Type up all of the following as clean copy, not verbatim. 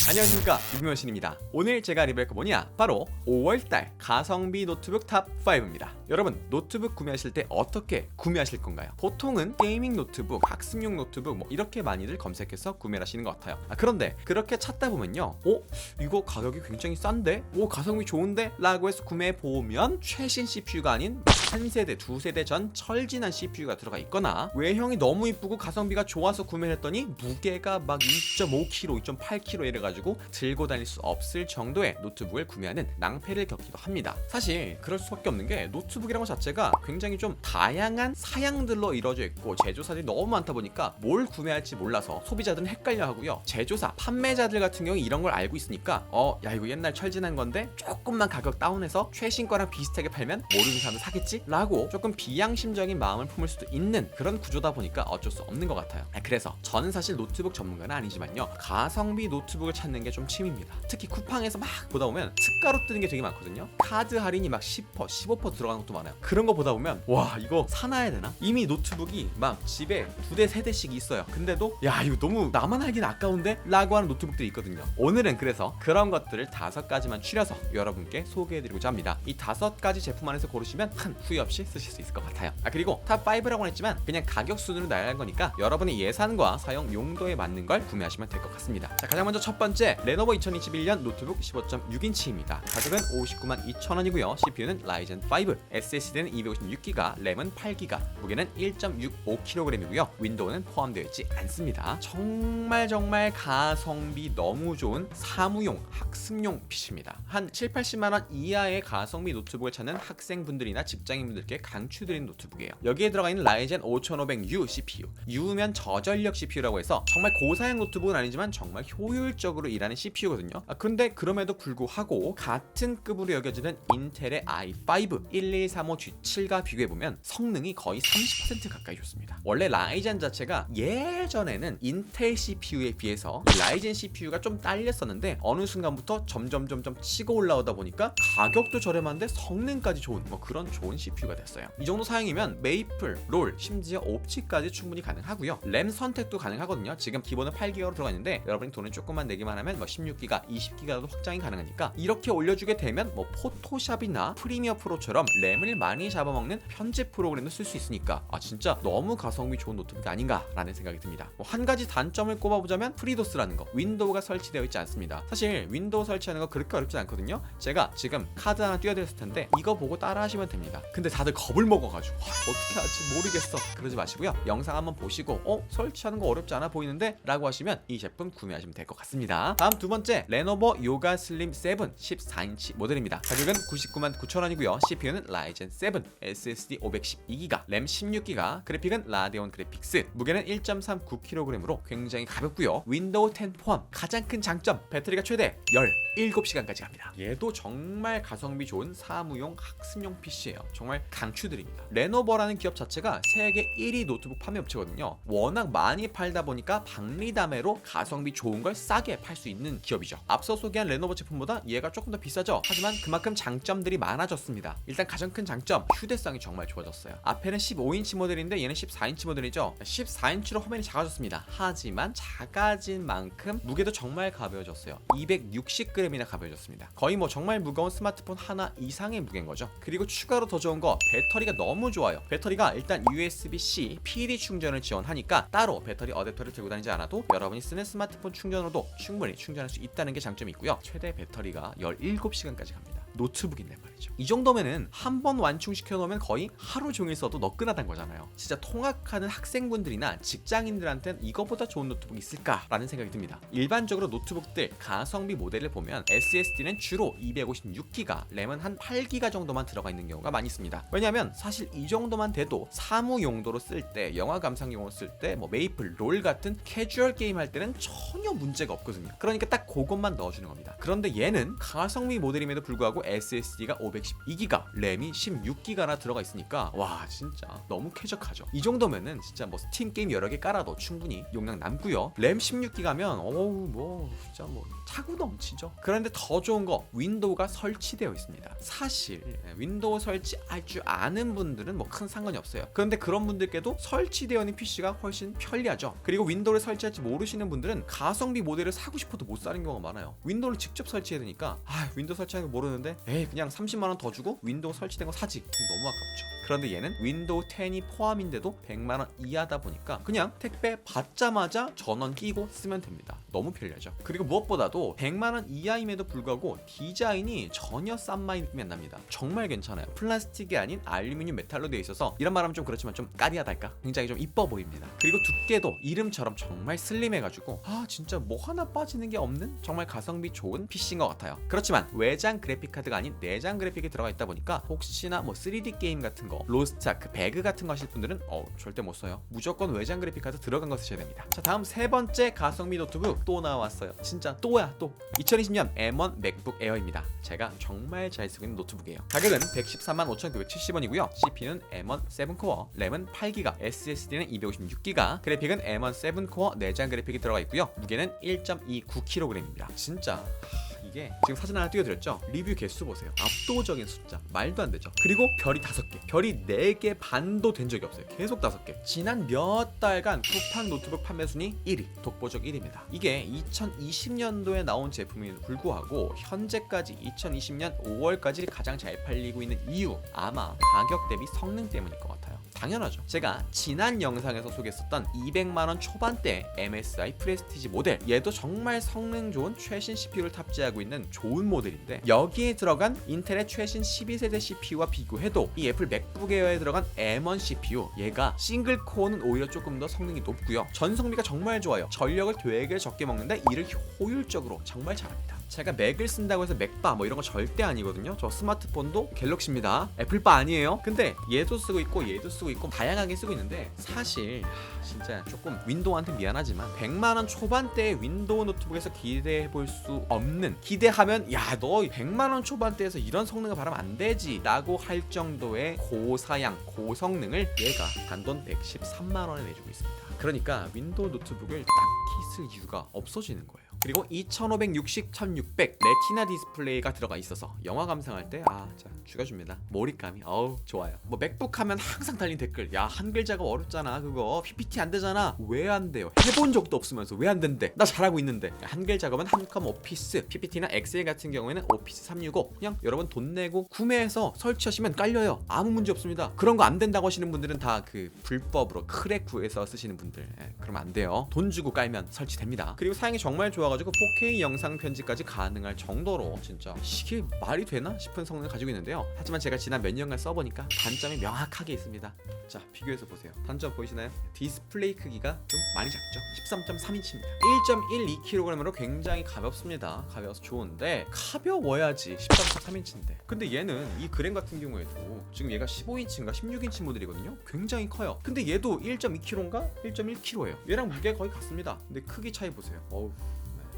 안녕하십니까, 유명신입니다. 오늘 제가 리뷰할 거 뭐냐? 바로 5월달 가성비 노트북 탑 5입니다. 여러분, 노트북 구매하실 때 어떻게 구매하실 건가요? 보통은 게이밍 노트북, 학습용 노트북 뭐 이렇게 많이들 검색해서 구매를 하시는 것 같아요. 그런데 그렇게 찾다 보면요, 이거 가격이 굉장히 싼데? 가성비 좋은데? 라고 해서 구매해보면 최신 CPU가 아닌 한 세대, 두 세대 전 철진한 CPU가 들어가 있거나 외형이 너무 이쁘고 가성비가 좋아서 구매를 했더니 무게가 막 2.5kg, 2.8kg 이래가지고 들고 다닐 수 없을 정도의 노트북을 구매하는 낭패를 겪기도 합니다. 사실 그럴 수밖에 없는 게 노트북이라는 것 자체가 굉장히 좀 다양한 사양들로 이루어져 있고 제조사들이 너무 많다 보니까 뭘 구매할지 몰라서 소비자들은 헷갈려 하고요. 제조사, 판매자들 같은 경우 이런 걸 알고 있으니까 야 이거 옛날 철진한 건데 조금만 가격 다운해서 최신 거랑 비슷하게 팔면 모르는 사람도 사겠지? 라고 조금 비양심적인 마음을 품을 수도 있는 그런 구조다 보니까 어쩔 수 없는 것 같아요. 그래서 저는 사실 노트북 전문가는 아니지만요, 가성비 노트북을 찾는 게 좀 취미입니다. 특히 쿠팡에서 막 보다 보면 특가로 뜨는 게 되게 많거든요. 카드 할인이 막 10%, 15% 들어가는 것도 많아요. 그런 거 보다 보면 와 이거 사놔야 되나? 이미 노트북이 막 집에 2대, 3대씩 있어요. 근데도 야 이거 너무 나만 하긴 아까운데? 라고 하는 노트북들이 있거든요. 오늘은 그래서 그런 것들을 5가지만 추려서 여러분께 소개해드리고자 합니다. 이 5가지 제품 안에서 고르시면 큰 후회 없이 쓰실 수 있을 것 같아요. 그리고 탑5라고 했지만 그냥 가격 순으로 나열한 거니까 여러분의 예산과 사용 용도에 맞는 걸 구매하시면 될 것 같습니다. 자, 가장 먼저 첫 번째, 레노버 2021년 노트북 15.6인치입니다. 가격은 592,000원이고요. CPU는 라이젠 5, SSD는 256GB, 램은 8GB, 무게는 1.65kg이고요. 윈도우는 포함되어 있지 않습니다. 정말 가성비 너무 좋은 사무용, 학습용 PC입니다. 한 7, 80만원 이하의 가성비 노트북을 찾는 학생분들이나 직장인분들께 강추드리는 노트북이에요. 여기에 들어가 있는 라이젠 5500U CPU, U면 저전력 CPU라고 해서 정말 고사양 노트북은 아니지만 정말 효율적으로 일하는 CPU거든요. 근데 그럼에도 불구하고 같은 급으로 여겨지는 인텔의 i5 1135G7과 비교해보면 성능이 거의 30% 가까이 좋습니다. 원래 라이젠 자체가 예전에는 인텔 CPU에 비해서 라이젠 CPU가 좀 딸렸었는데 어느 순간부터 점점 치고 올라오다 보니까 가격도 저렴한데 성능까지 좋은 그런 좋은 CPU가 됐어요. 이 정도 사양이면 메이플, 롤, 심지어 옵치까지 충분히 가능하고요. 램 선택도 가능하거든요. 지금 기본은 8GB로 들어가 있는데 여러분이 돈을 조금만 내기만 하면 16GB, 20GB도 확장이 가능하니까 이렇게 올려주게 되면 포토샵이나 프리미어 프로처럼 램을 많이 잡아먹는 편집 프로그램도 쓸 수 있으니까 진짜 너무 가성비 좋은 노트북이 아닌가라는 생각이 듭니다. 한 가지 단점을 꼽아보자면 프리도스라는 거, 윈도우가 설치되어 있지 않습니다. 사실 윈도우 설치하는 거 그렇게 어렵지 않거든요. 제가 지금 카드 하나 띄워드렸을 텐데 이거 보고 따라 하시면 됩니다. 근데 다들 겁을 먹어가지고 어떻게 할지 모르겠어 그러지 마시고요. 영상 한번 보시고 설치하는 거 어렵지 않아 보이는데? 라고 하시면 이 제품 구매하시면 될 것 같습니다. 다음 두 번째, 레노버 요가 슬림 7 14인치 모델입니다. 가격은 999,000원이고요. CPU는 라이젠 7, SSD 512GB, 램 16GB, 그래픽은 라데온 그래픽스, 무게는 1.39kg으로 굉장히 가볍고요. 윈도우 10 포함 가장 큰 장점, 배터리가 최대 17시간까지 갑니다. 얘도 정말 가성비 좋은 사무용 학습용 PC예요. 정말 강추드립니다. 레노버라는 기업 자체가 세계 1위 노트북 판매 업체거든요. 워낙 많이 팔다 보니까 박리담회로 가성비 좋은 걸 싸게 팔 수 있는 기업이죠. 앞서 소개한 레노버 제품보다 얘가 조금 더 비싸죠. 하지만 그만큼 장점들이 많아졌습니다. 일단 가장 큰 장점, 휴대성이 정말 좋아졌어요. 앞에는 15인치 모델인데 얘는 14인치 모델이죠. 14인치로 화면이 작아졌습니다. 하지만 작아진 만큼 무게도 정말 가벼워졌어요. 260g이나 가벼워졌습니다. 거의 정말 무거운 스마트폰 하나 이상의 무게인 거죠. 그리고 추가로 더 좋은 거, 배터리가 너무 좋아요. 배터리가 일단 USB-C PD 충전을 지원하니까 따로 배터리 어댑터를 들고 다니지 않아도 여러분이 쓰는 스마트폰 충전으로도 충분히 충전할 수 있다는 게 장점이 있고요. 최대 배터리가 17시간까지 갑니다. 노트북인데 말이죠. 이 정도면은 한 번 완충시켜 놓으면 거의 하루 종일 써도 너끈하단 거잖아요. 진짜 통학하는 학생분들이나 직장인들한테는 이거보다 좋은 노트북이 있을까라는 생각이 듭니다. 일반적으로 노트북들 가성비 모델을 보면 SSD는 주로 256GB, 램은 한 8GB 정도만 들어가 있는 경우가 많이 있습니다. 왜냐하면 사실 이 정도만 돼도 사무 용도로 쓸 때, 영화 감상용으로 쓸 때 메이플, 롤 같은 캐주얼 게임 할 때는 전혀 문제가 없거든요. 그러니까 딱 그것만 넣어주는 겁니다. 그런데 얘는 가성비 모델임에도 불구하고 SSD가 512GB, 램이 16GB나 들어가 있으니까 와 진짜 너무 쾌적하죠. 이 정도면은 진짜 뭐 스팀 게임 여러 개 깔아도 충분히 용량 남고요. 램 16GB면 어우 뭐 진짜 뭐 차고 넘치죠. 그런데 더 좋은 거 윈도우가 설치되어 있습니다. 사실 윈도우 설치할 줄 아는 분들은 뭐 큰 상관이 없어요. 그런데 그런 분들께도 설치되어 있는 PC가 훨씬 편리하죠. 그리고 윈도우를 설치할지 모르시는 분들은 가성비 모델을 사고 싶어도 못 사는 경우가 많아요. 윈도우를 직접 설치해야 되니까 윈도우 설치하는 거 모르는데 그냥 30만원 더 주고 윈도우 설치된 거 사지. 너무 아깝죠. 그런데 얘는 윈도우 10이 포함인데도 100만원 이하다 보니까 그냥 택배 받자마자 전원 끼고 쓰면 됩니다. 너무 편리하죠. 그리고 무엇보다도 100만원 이하임에도 불구하고 디자인이 전혀 싼 마이 느낌이 안 납니다. 정말 괜찮아요. 플라스틱이 아닌 알루미늄 메탈로 되어 있어서 이런 말하면 좀 그렇지만 좀 까리하달까? 굉장히 좀 이뻐 보입니다. 그리고 두께도 이름처럼 정말 슬림해가지고 진짜 뭐 하나 빠지는 게 없는 정말 가성비 좋은 PC인 것 같아요. 그렇지만 외장 그래픽카드가 아닌 내장 그래픽이 들어가 있다 보니까 혹시나 뭐 3D 게임 같은 거 로스트아크 배그 같은 거 하실 분들은 절대 못 써요. 무조건 외장 그래픽카드 들어간 거 쓰셔야 됩니다. 자, 다음 세 번째 가성비 노트북 또 나왔어요. 진짜 또야 또 2020년 M1 맥북 에어입니다. 제가 정말 잘 쓰고 있는 노트북이에요. 가격은 1,145,970원이고요 CPU는 M1 7코어, 램은 8GB, SSD는 256GB, 그래픽은 M1 7코어 내장 그래픽이 들어가 있고요 무게는 1.29kg입니다 진짜 이게 지금 사진 하나 띄워드렸죠? 리뷰 개수 보세요. 압도적인 숫자. 말도 안 되죠. 그리고 별이 5개. 별이 4개 반도 된 적이 없어요. 계속 5개. 지난 몇 달간 쿠팡 노트북 판매 순위 1위. 독보적 1위입니다. 이게 2020년도에 나온 제품임에도 불구하고 현재까지 2020년 5월까지 가장 잘 팔리고 있는 이유 아마 가격 대비 성능 때문일 것 같아요. 당연하죠. 제가 지난 영상에서 소개했었던 200만원 초반대 MSI 프레스티지 모델, 얘도 정말 성능 좋은 최신 CPU를 탑재하고 있는 좋은 모델인데 여기에 들어간 인텔의 최신 12세대 CPU와 비교해도 이 애플 맥북 에어에 들어간 M1 CPU, 얘가 싱글 코어는 오히려 조금 더 성능이 높고요 전성비가 정말 좋아요. 전력을 되게 적게 먹는데 이를 효율적으로 정말 잘합니다. 제가 맥을 쓴다고 해서 맥바 뭐 이런 거 절대 아니거든요. 저 스마트폰도 갤럭시입니다. 애플바 아니에요. 근데 얘도 쓰고 있고 얘도 쓰고 있고 다양하게 쓰고 있는데 사실 진짜 조금 윈도우한테 미안하지만 100만원 초반대의 윈도우 노트북에서 기대해볼 수 없는, 기대하면 야 너 100만원 초반대에서 이런 성능을 바라면 안 되지 라고 할 정도의 고사양 고성능을 얘가 단돈 113만원에 내주고 있습니다. 그러니까 윈도우 노트북을 딱히 쓸 이유가 없어지는 거예요. 그리고 2560, 1600 레티나 디스플레이가 들어가 있어서 영화 감상할 때 자 죽여줍니다. 몰입감이 좋아요. 뭐 맥북 하면 항상 달린 댓글, 야 한글 작업 어렵잖아, 그거 PPT 안 되잖아. 왜 안 돼요? 해본 적도 없으면서 왜 안 된대? 나 잘하고 있는데. 한글 작업은 한컴 오피스, PPT나 엑셀 같은 경우에는 오피스 365 그냥 여러분 돈 내고 구매해서 설치하시면 깔려요. 아무 문제 없습니다. 그런 거 안 된다고 하시는 분들은 다 그 불법으로 크랙 구해서 쓰시는 분들, 그러면 안 돼요. 돈 주고 깔면 설치됩니다. 그리고 사양이 정말 좋아가지고 4K 영상 편집까지 가능할 정도로 진짜 이게 말이 되나 싶은 성능을 가지고 있는데요. 하지만 제가 지난 몇 년간 써보니까 단점이 명확하게 있습니다. 자, 비교해서 보세요. 단점 보이시나요? 디스플레이 크기가 좀 많이 작죠? 13.3인치입니다. 1.12kg으로 굉장히 가볍습니다. 가벼워서 좋은데 가벼워야지 13.3인치인데. 근데 얘는 이 그램 같은 경우에도 지금 얘가 15인치인가 16인치 모델이거든요. 굉장히 커요. 근데 얘도 1.2kg인가 1.1kg예요. 얘랑 무게가 거의 같습니다. 근데 크기 차이 보세요.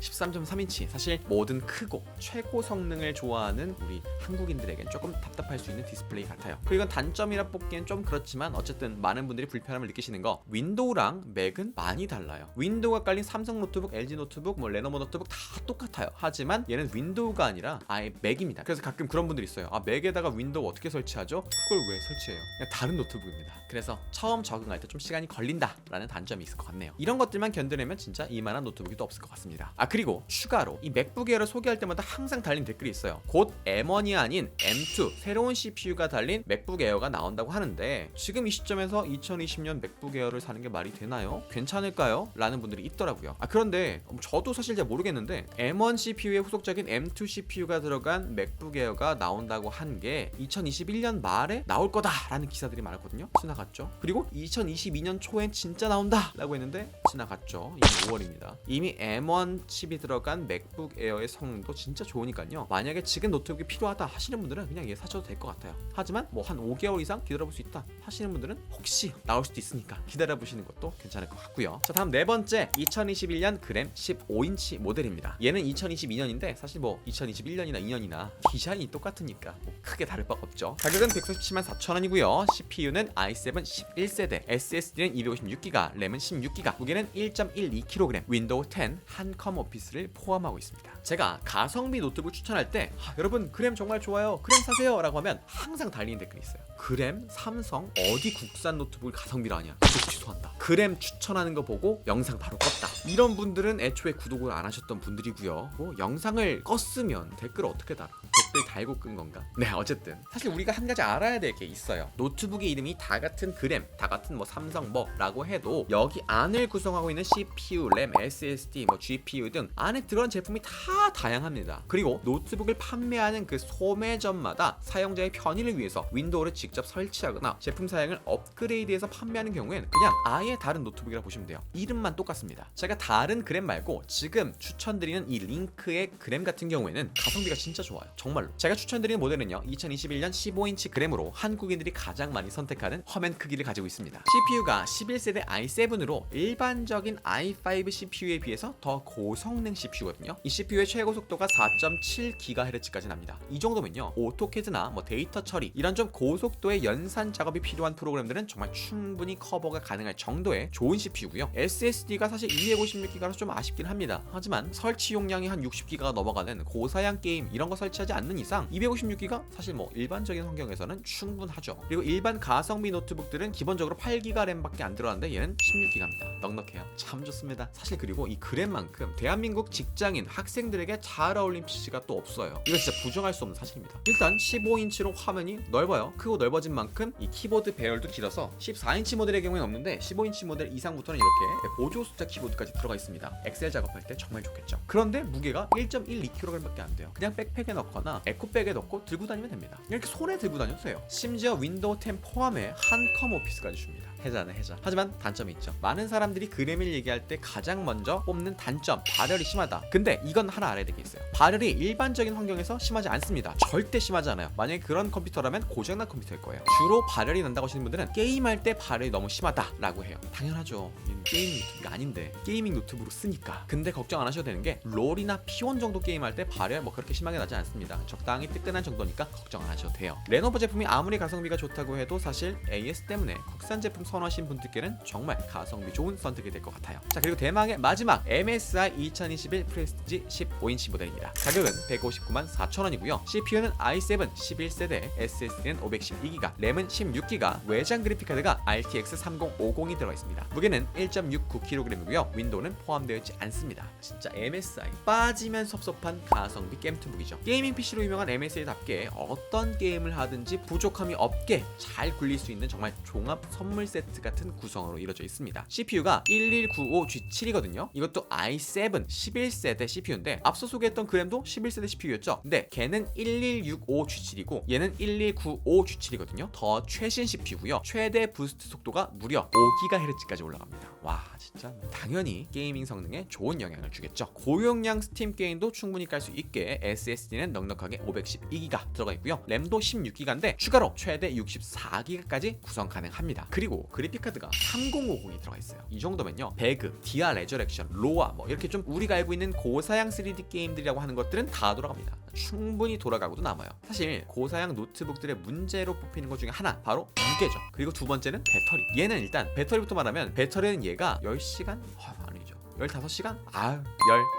13.3인치 사실 뭐든 크고 최고 성능을 좋아하는 우리 한국인들에겐 조금 답답할 수 있는 디스플레이 같아요. 그리고 이건 단점이라 뽑기엔 좀 그렇지만 어쨌든 많은 분들이 불편함을 느끼시는 거, 윈도우랑 맥은 많이 달라요. 윈도우가 깔린 삼성 노트북, LG 노트북, 뭐 레노버 노트북 다 똑같아요. 하지만 얘는 윈도우가 아니라 아예 맥입니다. 그래서 가끔 그런 분들이 있어요. 맥에다가 윈도우 어떻게 설치하죠? 그걸 왜 설치해요? 그냥 다른 노트북입니다. 그래서 처음 적응할 때 좀 시간이 걸린다라는 단점이 있을 것 같네요. 이런 것들만 견뎌내면 진짜 이만한 노트북이 또 없을 것 같습니다. 그리고 추가로 이 맥북 에어를 소개할 때마다 항상 달린 댓글이 있어요. 곧 M1이 아닌 M2 새로운 CPU가 달린 맥북 에어가 나온다고 하는데 지금 이 시점에서 2020년 맥북 에어를 사는 게 말이 되나요? 괜찮을까요? 라는 분들이 있더라고요. 그런데 저도 사실 잘 모르겠는데 M1 CPU의 후속작인 M2 CPU가 들어간 맥북 에어가 나온다고 한 게 2021년 말에 나올 거다라는 기사들이 많았거든요. 지나갔죠. 그리고 2022년 초엔 진짜 나온다 라고 했는데 지나갔죠. 이미 5월입니다. 이미 M1 칩이 들어간 맥북 에어의 성능도 진짜 좋으니까요. 만약에 지금 노트북이 필요하다 하시는 분들은 그냥 얘 사셔도 될 것 같아요. 하지만 뭐 한 5개월 이상 기다려볼 수 있다 하시는 분들은 혹시 나올 수도 있으니까 기다려보시는 것도 괜찮을 것 같고요. 자, 다음 네 번째 2021년 그램 15인치 모델입니다. 얘는 2022년인데 사실 뭐 2021년이나 2년이나 디자인이 똑같으니까 뭐 크게 다를 바가 없죠. 가격은 137만 4천원이고요. CPU는 i7 11세대, SSD는 256GB, 램은 16GB, 무게는 1.12kg, 윈도우 10 한컴 오피스를 포함하고 있습니다. 제가 가성비 노트북 추천할 때 여러분 그램 정말 좋아요, 그램 사세요 라고 하면 항상 달리는 댓글이 있어요. 그램? 삼성? 어디 국산 노트북을 가성비로 하냐, 구독 취소한다. 그램 추천하는 거 보고 영상 바로 껐다. 이런 분들은 애초에 구독을 안 하셨던 분들이고요. 뭐 영상을 껐으면 댓글을 어떻게 달아? 댓글 달고 끈 건가? 네, 어쨌든 사실 우리가 한 가지 알아야 될 게 있어요. 노트북의 이름이 다 같은 그램, 다 같은 뭐 삼성 뭐라고 해도 여기 안을 구성하고 있는 CPU, 램, SSD, 뭐 GPU 등 안에 들어간 제품이 다 다양합니다. 그리고 노트북을 판매하는 그 소매점마다 사용자의 편의를 위해서 윈도우를 직접 설치하거나 제품 사양을 업그레이드해서 판매하는 경우에는 그냥 아예 다른 노트북이라 보시면 돼요. 이름만 똑같습니다. 제가 다른 그램 말고 지금 추천드리는 이 링크의 그램 같은 경우에는 가성비가 진짜 좋아요. 정말로. 제가 추천드리는 모델은요, 2021년 15인치 그램으로 한국인들이 가장 많이 선택하는 화면 크기를 가지고 있습니다. CPU가 11세대 i7으로 일반적인 i5 CPU에 비해서 더 고성능 CPU거든요. 이 CPU의 최고 속도가 4.7GHz까지 납니다. 이 정도면요, 오토캐드나 뭐 데이터 처리 이런 좀 고속도의 연산 작업이 필요한 프로그램들은 정말 충분히 커버가 가능할 정도의 좋은 CPU고요. SSD가 사실 256GB라서 좀 아쉽긴 합니다. 하지만 설치 용량이 한 60GB가 넘어가는 고사양 게임 이런 거 설치하지 않는 이상 256GB 사실 뭐 일반적인 환경에서는 충분하죠. 그리고 일반 가성비 노트북들은 기본적으로 8GB 램밖에 안 들어가는데 얘는 16GB입니다. 넉넉해요. 참 좋습니다. 사실 그리고 이 그램만큼 대한민국 직장인 학생들에게 잘 어울린 PC가 또 없어요. 이거 진짜 부정할 수 없는 사실입니다. 일단 15인치로 화면이 넓어요. 크고 넓어진 만큼 이 키보드 배열도 길어서 14인치 모델의 경우에는 없는데 15인치 모델 이상부터는 이렇게 보조 숫자 키보드까지 들어가 있습니다. 엑셀 작업할 때 정말 좋겠죠. 그런데 무게가 1.12kg밖에 안 돼요. 그냥 백팩에 넣거나 에코백에 넣고 들고 다니면 됩니다. 이렇게 손에 들고 다녀도 돼요. 심지어 윈도우 10 포함해 한컴 오피스까지 줍니다. 해자네 해자. 하지만 단점이 있죠. 많은 사람들이 그램을 얘기할 때 가장 먼저 뽑는 단점, 발열이 심하다. 근데 이건 하나 알아야 될 게 있어요. 발열이 일반적인 환경에서 심하지 않습니다. 절대 심하지 않아요. 만약에 그런 컴퓨터라면 고장난 컴퓨터일 거예요. 주로 발열이 난다고 하시는 분들은 게임할 때 발열이 너무 심하다라고 해요. 당연하죠. 게이밍 노트북이 아닌데 게이밍 노트북으로 쓰니까. 근데 걱정 안 하셔도 되는 게 롤이나 P1 정도 게임할 때 발열 뭐 그렇게 심하게 나지 않습니다. 적당히 뜨끈한 정도니까 걱정 안 하셔도 돼요. 레노버 제품이 아무리 가성비가 좋다고 해도 사실 AS 때문에 국산 제품 선호하신 분들께는 정말 가성비 좋은 선택이 될 것 같아요. 자, 그리고 대망의 마지막 MSI 2021 프레스티지 15인치 모델입니다. 가격은 159만 4천원이고요. CPU는 i7 11세대, SSD는 512GB, 램은 16GB, 외장 그래픽카드가 RTX 3050이 들어가 있습니다. 무게는 1.69kg이고요. 윈도우는 포함되어 있지 않습니다. 진짜 MSI 빠지면 섭섭한 가성비 게임투북이죠. 게이밍 PC로 유명한 MSI답게 어떤 게임을 하든지 부족함이 없게 잘 굴릴 수 있는 정말 종합 선물 세트 같은 구성으로 이루어져 있습니다. CPU가 1195G7이거든요. 이것도 i7 11세대 CPU인데 앞서 소개했던 그램도 11세대 CPU였죠. 근데 걔는 1165G7이고 얘는 1195G7이거든요. 더 최신 CPU고요. 최대 부스트 속도가 무려 5GHz까지 올라갑니다. 와, 진짜 당연히 게이밍 성능에 좋은 영향을 주겠죠. 고용량 스팀 게임도 충분히 깔 수 있게 SSD는 넉넉하게 512GB 들어가 있고요. 램도 16GB인데 추가로 최대 64GB까지 구성 가능합니다. 그리고 그래픽카드가 3050이 들어가 있어요. 이 정도면요, 배그, DR 레저렉션, 로아 뭐 이렇게 좀 우리가 알고 있는 고사양 3D 게임들이라고 하는 것들은 다 돌아갑니다. 충분히 돌아가고도 남아요. 사실 고사양 노트북들의 문제로 뽑히는 것 중에 하나, 바로 무게죠. 그리고 두 번째는 배터리. 얘는 일단 배터리부터 말하면 배터리는 얘가 10시간? 아니죠. 15시간?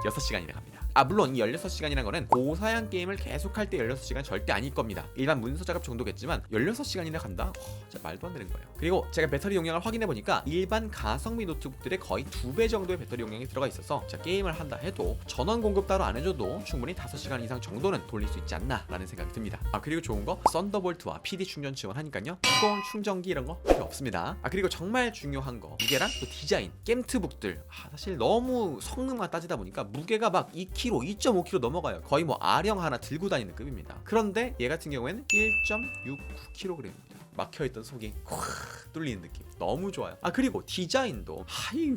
16시간이나 갑니다. 물론 이 16시간이라는 거는 고사양 게임을 계속할 때 16시간 절대 아닐 겁니다. 일반 문서 작업 정도겠지만 16시간이나 간다? 진짜 말도 안 되는 거예요. 그리고 제가 배터리 용량을 확인해보니까 일반 가성비 노트북들의 거의 2배 정도의 배터리 용량이 들어가 있어서 제가 게임을 한다 해도 전원 공급 따로 안 해줘도 충분히 5시간 이상 정도는 돌릴 수 있지 않나 라는 생각이 듭니다. 그리고 좋은 거 썬더볼트와 PD 충전 지원하니까요, 무거운 충전기 이런 거 필요 없습니다. 그리고 정말 중요한 거, 무게랑 또 디자인. 게임트북들 사실 너무 성능만 따지다 보니까 무게가 막 2kg 2kg, 2.5kg 넘어가요. 거의 뭐 아령 하나 들고 다니는 급입니다. 그런데 얘 같은 경우에는 1.69kg입니다. 막혀있던 속이 콱 뚫리는 느낌. 너무 좋아요. 그리고 디자인도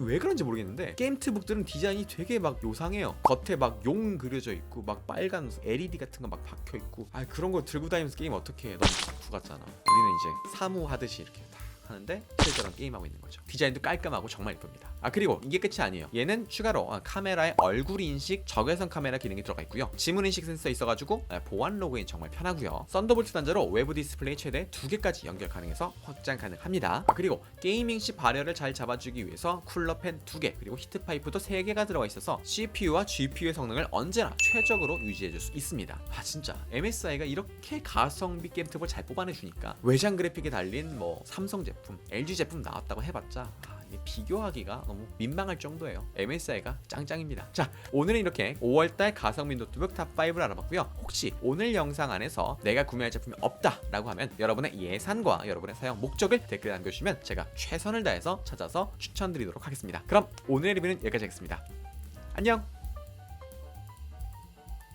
왜 그런지 모르겠는데 게임트북들은 디자인이 되게 막 요상해요. 겉에 막 용 그려져 있고 막 빨간 LED 같은 거 막 박혀 있고 그런 거 들고 다니면서 게임 어떻게 해. 너무 덕후 같잖아. 우리는 이제 사무하듯이 이렇게 다 하는데 실제로 게임하고 있는 거죠. 디자인도 깔끔하고 정말 예쁩니다. 그리고 이게 끝이 아니에요. 얘는 추가로 카메라에 얼굴 인식 적외선 카메라 기능이 들어가 있고요. 지문 인식 센서 있어가지고 보안 로그인 정말 편하고요. 썬더볼트 단자로 외부 디스플레이 최대 2개까지 연결 가능해서 확장 가능합니다. 그리고 게이밍 시 발열을 잘 잡아주기 위해서 쿨러 팬 2개 그리고 히트 파이프도 3개가 들어가 있어서 CPU와 GPU의 성능을 언제나 최적으로 유지해줄 수 있습니다. 진짜 MSI가 이렇게 가성비 게임팁을 잘 뽑아내주니까 외장 그래픽이 달린 뭐 삼성 제품, LG 제품 나왔다고 해봤자 이게 비교하기가 너무 민망할 정도예요. MSI가 짱짱입니다. 자, 오늘은 이렇게 5월달 가성비 노트북 탑5를 알아봤고요. 혹시 오늘 영상 안에서 내가 구매할 제품이 없다라고 하면 여러분의 예산과 여러분의 사용 목적을 댓글에 남겨주시면 제가 최선을 다해서 찾아서 추천드리도록 하겠습니다. 그럼 오늘의 리뷰는 여기까지 하겠습니다. 안녕!